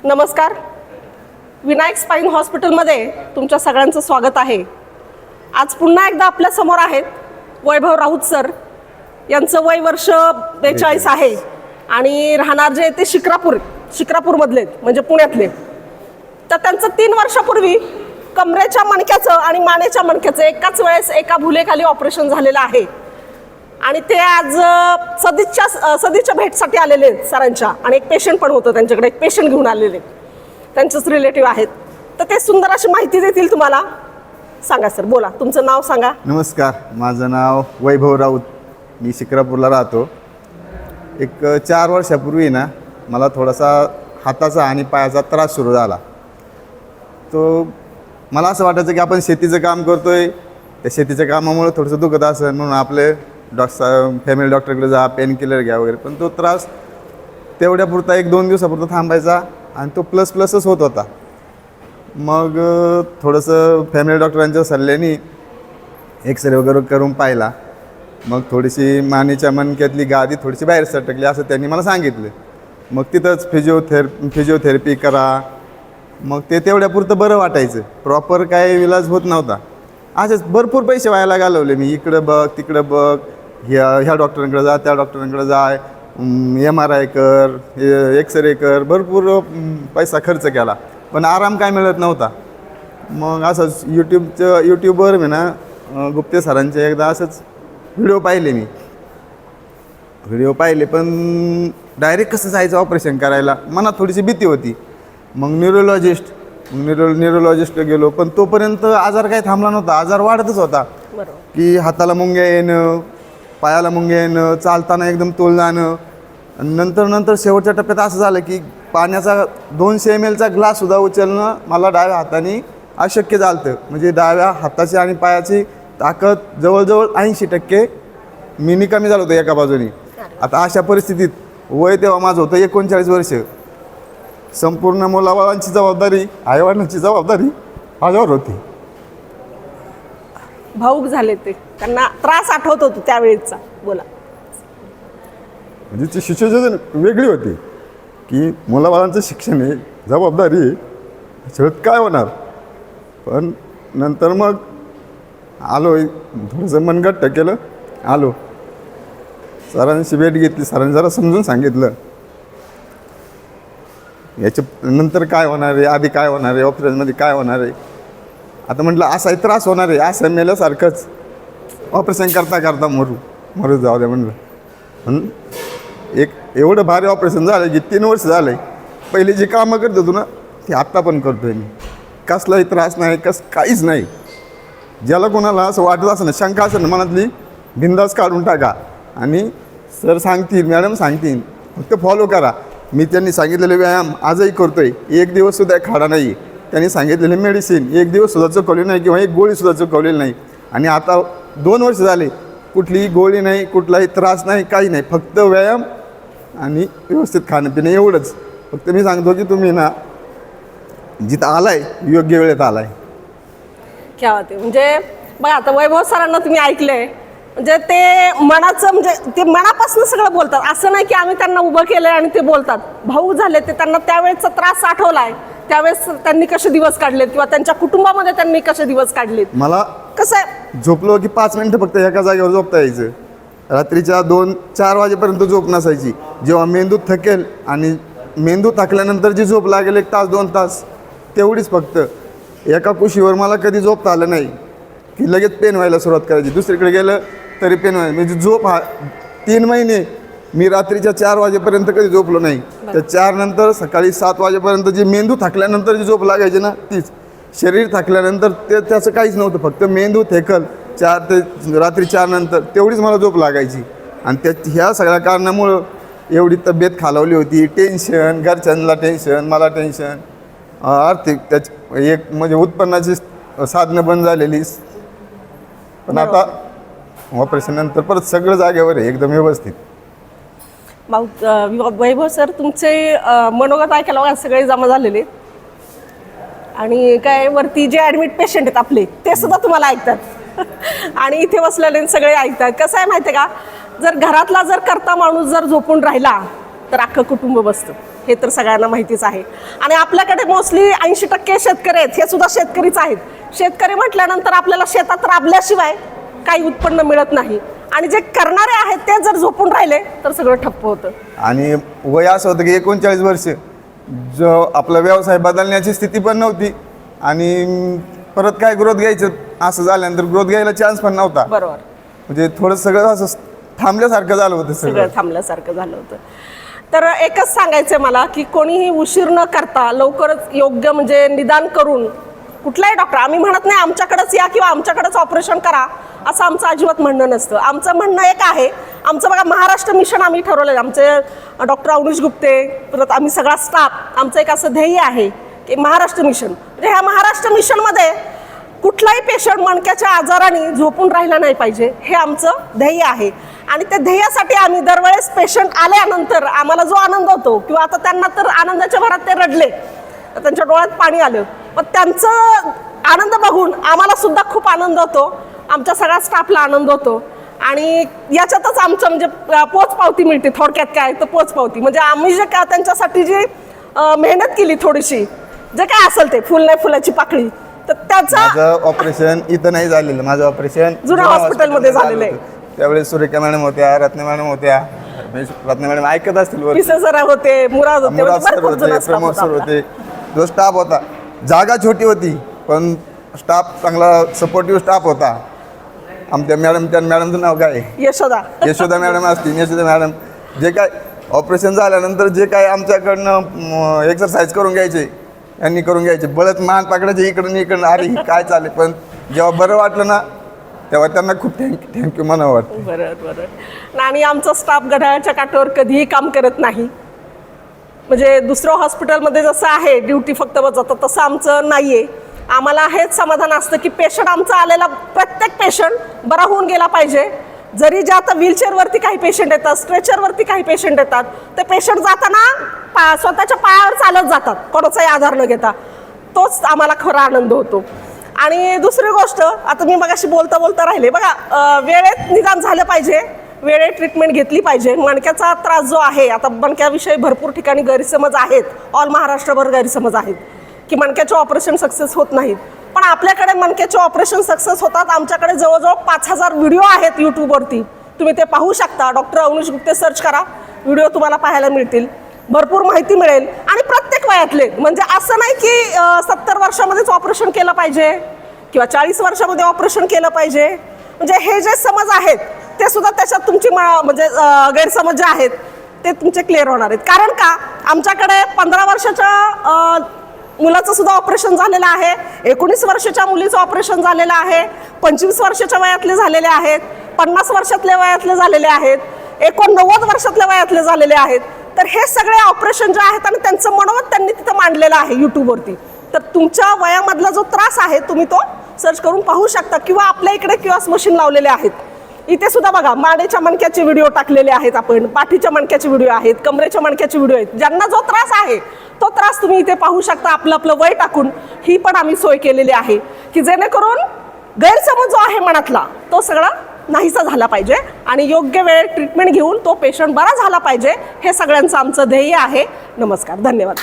नमस्कार. विनायक स्पाईन हॉस्पिटलमध्ये तुमच्या सगळ्यांचं स्वागत आहे. आज पुन्हा एकदा आपल्या समोर आहेत वैभव राऊत सर. यांचं वय वर्ष 42 आहे आणि राहणार जे ते शिक्रापूरमधले म्हणजे पुण्यातले. तर त्यांचं 3 वर्षापूर्वी कमरेच्या मणक्याचं आणि मानेच्या मणक्याचं एकाच वेळेस एका भुलेखाली ऑपरेशन झालेलं आहे आणि ते आज सदिच्छा भेटसाठी आलेले आहेत सरांच्या. आणि एक पेशंट पण होतं त्यांच्याकडे, एक पेशंट घेऊन आलेले, त्यांचेच रिलेटिव्ह आहेत. तर ते सुंदर अशी माहिती देतील तुम्हाला. सांगा सर, बोला, तुमचं नाव सांगा. नमस्कार, माझं नाव वैभव राऊत. मी शिक्रापूरला राहतो. एक 4 वर्षापूर्वी ना मला थोडासा हाताचा आणि पायाचा त्रास सुरू झाला. तो मला असं वाटायचं की आपण शेतीचं काम करतोय, त्या शेतीच्या कामामुळे थोडंसं दुखत असेल म्हणून आपले फॅमिली डॉक्टरकडे जा, पेन किलर घ्या वगैरे. पण तो त्रास तेवढ्यापुरता 1-2 दिवसापुरता थांबायचा आणि तो प्लसच होत होता. मग थोडंसं फॅमिली डॉक्टरांच्या सल्ल्याने एक्सरे वगैरे करून पाहिला. मग थोडीशी मानेच्या मणक्यातली गादी थोडीशी बाहेर सटकली असं त्यांनी मला सांगितलं. मग तिथंच फिजिओथेरपी करा. मग ते तेवढ्यापुरतं बरं वाटायचं, प्रॉपर काय इलाज होत नव्हता. असेच भरपूर पैसे व्हायला घालवले मी. इकडं बघ, तिकडं बघ, ह्या डॉक्टरांकडे जा, त्या डॉक्टरांकडे जाय, MRI कर, एक्सरे कर, भरपूर पैसा खर्च केला पण आराम काय मिळत नव्हता. मग असंच यूट्यूबवर मी ना गुप्ते सरांचे एकदा असंच व्हिडिओ पाहिले पण डायरेक्ट कसं जायचं ऑपरेशन करायला मनात थोडीशी भीती होती. मग न्यूरोलॉजिस्ट गेलो पण तोपर्यंत आजार काही थांबला नव्हता. आजार वाढतच होता की हाताला मुंग्या येणं, पायाला मुंग्या येणं, चालताना एकदम तोल जाणं. नंतर शेवटच्या टप्प्यात असं झालं की पाण्याचा 200 ml चा ग्लाससुद्धा उचलणं मला डाव्या हाताने अशक्य झालं. म्हणजे डाव्या हाताची आणि पायाची ताकद जवळजवळ 80% मी कमी झालो होतो एका बाजूने. आता अशा परिस्थितीत वय तेव्हा माझं होतं 39 वर्ष. संपूर्ण मुलाबाळांची जबाबदारी, आईवडिलांची जबाबदारी माझ्यावर होती. भाऊक झाले ते, त्यांना त्रास आठवत होतो त्यावेळेचा. बोला. म्हणजे ती सिच्युएशन वेगळी होती की मुलाबाळांचं शिक्षण आहे, जबाबदारी आहे, त्याच्यात काय होणार. पण नंतर मग आलो, थोडंसं मनगट्ट केलं, आलो. सरांशी भेट घेतली. सरांनी जरा समजून सांगितलं याच्या नंतर काय होणार आहे, आधी काय होणार आहे, ऑपरेशनमध्ये काय होणार आहे. आता म्हटलं असाही त्रास होणार आहे, असं मेल्यासारखंच ऑपरेशन करता मरू जाऊ द्या म्हणलं. एक एवढं भारी ऑपरेशन झालं की 3 वर्ष झालं आहे. पहिले जे कामं करत होतो ना ते आत्ता पण करतो आहे मी. कसलाही त्रास नाही, काहीच नाही. ज्याला कोणाला असं वाटत असं ना, शंका असेल ना मनातली, बिंदास काढून टाका आणि सर सांगतील, मॅडम सांगतील, फक्त फॉलो करा. मी त्यांनी सांगितलेले व्यायाम आजही करतो आहे. 1 दिवससुद्धा खाडा नाही. त्यांनी सांगितलेले मेडिसिन 1 दिवससुद्धा चुकवली नाही किंवा 1 गोळीसुद्धा चुकवलेली नाही. आणि आता 2 वर्ष झाले कुठलीही गोळी नाही, कुठलाही त्रास नाही, काही नाही. फक्त व्यायाम आणि व्यवस्थित खाणं पिणं एवढंच. फक्त मी सांगतो की तुम्ही ना जिथं आलाय योग्य वेळेत आलाय. क्या होते म्हणजे बघा, आता वैभव सरांना तुम्ही ऐकलंय. म्हणजे ते मनाचं, म्हणजे ते मनापासून सगळं बोलतात. असं नाही की आम्ही त्यांना उभं केलंय आणि ते बोलतात. भाऊ झाले ते, त्यांना त्यावेळेचा त्रास आठवलाय, त्यावेळेस त्यांनी कसे दिवस काढलेत किंवा त्यांच्या कुटुंबामध्ये त्यांनी कसे दिवस काढलेत. मला कसं आहे, झोपलो की 5 मिनटं फक्त एका जागेवर झोपता यायचं. रात्रीच्या 2-4 वाजेपर्यंत झोप नसायची. जेव्हा मेंदू थकेल आणि मेंदू थकल्यानंतर जी झोप लागेल 1 तास 2 तास तेवढीच फक्त. एका कुशीवर मला कधी झोपता आलं नाही की लगेच पेन व्हायला सुरुवात करायची. दुसरीकडे गेलं तरी पेन व्हायला. म्हणजे झोप हा 3 महिने मी रात्रीच्या 4 वाजेपर्यंत कधी झोपलो नाही. तर 4 नंतर सकाळी 7 वाजेपर्यंत जी मेंदू थकल्यानंतर जी झोप लागायची ना तीच. शरीर थकल्यानंतर त्याचं काहीच नव्हतं, फक्त मेंदू थेकल 4 ते रात्री 4 नंतर तेवढीच मला झोप लागायची. आणि ह्या सगळ्या कारणामुळं एवढी तब्येत खालावली होती. टेन्शन, घरच्यांना टेन्शन, मला टेन्शन, आर्थिक एक म्हणजे उत्पन्नाची साधनं बंद झालेली. पण आता ऑपरेशन नंतर परत सगळं जागेवर आहे, एकदम व्यवस्थित. वैभव सर, तुमचे मनोगत ऐकायला बघा सगळे जमा झालेले. आणि काय वरती जे ॲडमिट पेशंट आहेत आपले ते सुद्धा तुम्हाला ऐकतात आणि इथे बसलेले सगळे ऐकतात. कसं आहे माहिती आहे का, जर घरातला जर करता माणूस जर झोपून राहिला तर अख्खं कुटुंब बसतं. हे तर सगळ्यांना माहितीच आहे. आणि आपल्याकडे मोस्टली 80% शेतकरी आहेत, हे सुद्धा शेतकरीच आहेत. शेतकरी म्हटल्यानंतर आपल्याला शेतात राबल्याशिवाय काही उत्पन्न मिळत नाही. आणि जे करणारे आहेत ते जर झोपून राहिले तर सगळं ठप्प होतं. आणि वय असं होतं की 39 वर्ष, जो आपला व्यवसाय बदलण्याची स्थिती पण नव्हती आणि परत काय ग्रोथ घ्यायचं असं झाल्यानंतर ग्रोथ घ्यायला चान्स पण नव्हता. बरोबर. म्हणजे थोडं सगळं असं थांबल्यासारखं झालं होतं, सगळं थांबल्यासारखं झालं होतं. तर एकच सांगायचं मला की कोणीही उशीर न करता लवकरच योग्य म्हणजे निदान करून कुठलाही डॉक्टर, आम्ही म्हणत नाही आमच्याकडेच या किंवा आमच्याकडेच ऑपरेशन करा असं आमचं अजिबात म्हणणं नसतं. आमचं म्हणणं एक आहे, आमचं बघा महाराष्ट्र मिशन आम्ही ठरवलं, आमचे डॉक्टर अवनीश गुप्ते परत आम्ही सगळा स्टाफ, आमचं एक असं ध्येय आहे की महाराष्ट्र मिशन, म्हणजे ह्या महाराष्ट्र मिशनमध्ये कुठलाही पेशंट मणक्याच्या आजाराने झोपून राहिला नाही पाहिजे, हे आमचं ध्येय आहे. आणि त्या ध्येयासाठी आम्ही दरवेळेस पेशंट आल्यानंतर आम्हाला जो आनंद होतो, किंवा आता त्यांना तर आनंदाच्या भरात ते रडले, त्यांच्या डोळ्यात पाणी आलं, पण त्यांचं आनंद बघून आम्हाला सुद्धा खूप आनंद होतो, आमच्या सगळ्या स्टाफला आनंद होतो. आणि याच्यातच आमचं म्हणजे पोचपावती मिळते. थोडक्यात काय तर पोचपावती म्हणजे आम्ही जे काय त्यांच्यासाठी जी मेहनत केली, थोडीशी जे काय असेल ते, फुल नाही फुलाची पाकळी, तर त्याचं माझं ऑपरेशन इथं नाही झालेलं, माझं ऑपरेशन जुन्या हॉस्पिटलमध्ये झालेलं आहे. त्यावेळेस सुरेखा मॅडम होत्या, रत्न मॅडम होत्या, रत्न मॅडम ऐकत असतील, पिसे सर होते, मुराद होते, मुराद सर होते, प्रमोद सर होते, जो स्टाफ होता. जागा छोटी होती पण स्टाफ चांगला सपोर्टिव्ह स्टाफ होता. आमच्या मॅडम, त्या मॅडमचं नाव काय, यशोदा मॅडम असतील. यशोदा मॅडम जे काय ऑपरेशन झाल्यानंतर जे काय आमच्याकडनं एक्सरसाइज करून घ्यायचे, यांनी करून घ्यायचे, बळत मान पकडायचे इकडून इकडून, अरे काय चालेल. पण जेव्हा बरं वाटलं ना तेव्हा त्यांना खूप थँक्यू म्हणावं वाटतं. बरोबर. आणि आमचा स्टाफ घड्याळाच्या काठावर कधीही काम करत नाही. म्हणजे दुसरं हॉस्पिटलमध्ये जसं आहे ड्युटी फक्त बजावतात तसं आमचं नाही आहे. आम्हाला हेच समाधान असतं की पेशंट आमचा आलेला प्रत्येक पेशंट बरा होऊन गेला पाहिजे. जरी जे आता व्हीलचेअरवरती काही पेशंट येतात, स्ट्रेचरवरती काही पेशंट येतात, ते पेशंट जाताना स्वतःच्या पायावर चालत जातात, कोणाचाही आधार न घेता. तोच आम्हाला खरा आनंद होतो. आणि दुसरी गोष्ट, आता मी मगाशी बोलता बोलता राहिले बघा, वेळेत निदान झालं पाहिजे, वेळेत ट्रीटमेंट घेतली पाहिजे. मणक्याचा त्रास जो आहे, आता मणक्याविषयी भरपूर ठिकाणी गैरसमज आहेत, ऑल महाराष्ट्रभर गैरसमज आहेत की मणक्याचे ऑपरेशन सक्सेस होत नाहीत. पण आपल्याकडे मणक्याचे ऑपरेशन सक्सेस होतात. आमच्याकडे जवळजवळ 5000 व्हिडिओ आहेत यूट्यूबवरती, तुम्ही ते पाहू शकता. डॉक्टर अवनीश गुप्ते सर्च करा, व्हिडिओ तुम्हाला पाहायला मिळतील, भरपूर माहिती मिळेल. आणि प्रत्येक वयातले, म्हणजे असं नाही की 70 वर्षामध्येच ऑपरेशन केलं पाहिजे किंवा 40 वर्षामध्ये ऑपरेशन केलं पाहिजे. म्हणजे हे जे समज आहेत ते सुद्धा त्याच्यात तुमची म्हणजे गैरसमज जे आहेत ते तुमचे क्लिअर होणार आहेत. कारण का, आमच्याकडे 15 वर्षाच्या मुलाचं सुद्धा ऑपरेशन झालेलं आहे, 19 वर्षाच्या मुलीचं ऑपरेशन झालेलं आहे, 25 वर्षाच्या वयातले झालेले आहेत, 50 वर्षातल्या वयातले झालेले आहेत, 89 वर्षातल्या वयातले झालेले आहेत. तर हे सगळे ऑपरेशन जे आहेत आणि त्यांचं मनोमत त्यांनी तिथं मांडलेलं आहे यूट्यूबवरती. तर तुमच्या वयामधला जो त्रास आहे तुम्ही तो सर्च करून पाहू शकता. किंवा आपल्या इकडे किऑस्क मशीन लावलेले आहेत, इथे सुद्धा बघा मानेच्या मणक्याचे व्हिडिओ टाकलेले आहेत आपण, पाठीच्या मणक्याचे व्हिडिओ आहेत, कमरेच्या मणक्याचे व्हिडिओ आहेत. ज्यांना जो त्रास आहे तो त्रास तुम्ही इथे पाहू शकता, आपलं आपलं वय टाकून. ही पण आम्ही सोय केलेली आहे की जेणेकरून गैरसमज जो आहे मनातला तो सगळा नाहीसा झाला पाहिजे आणि योग्य वेळेत ट्रीटमेंट घेऊन तो पेशंट बरा झाला पाहिजे. हे सगळ्यांचं आमचं ध्येय आहे. नमस्कार, धन्यवाद.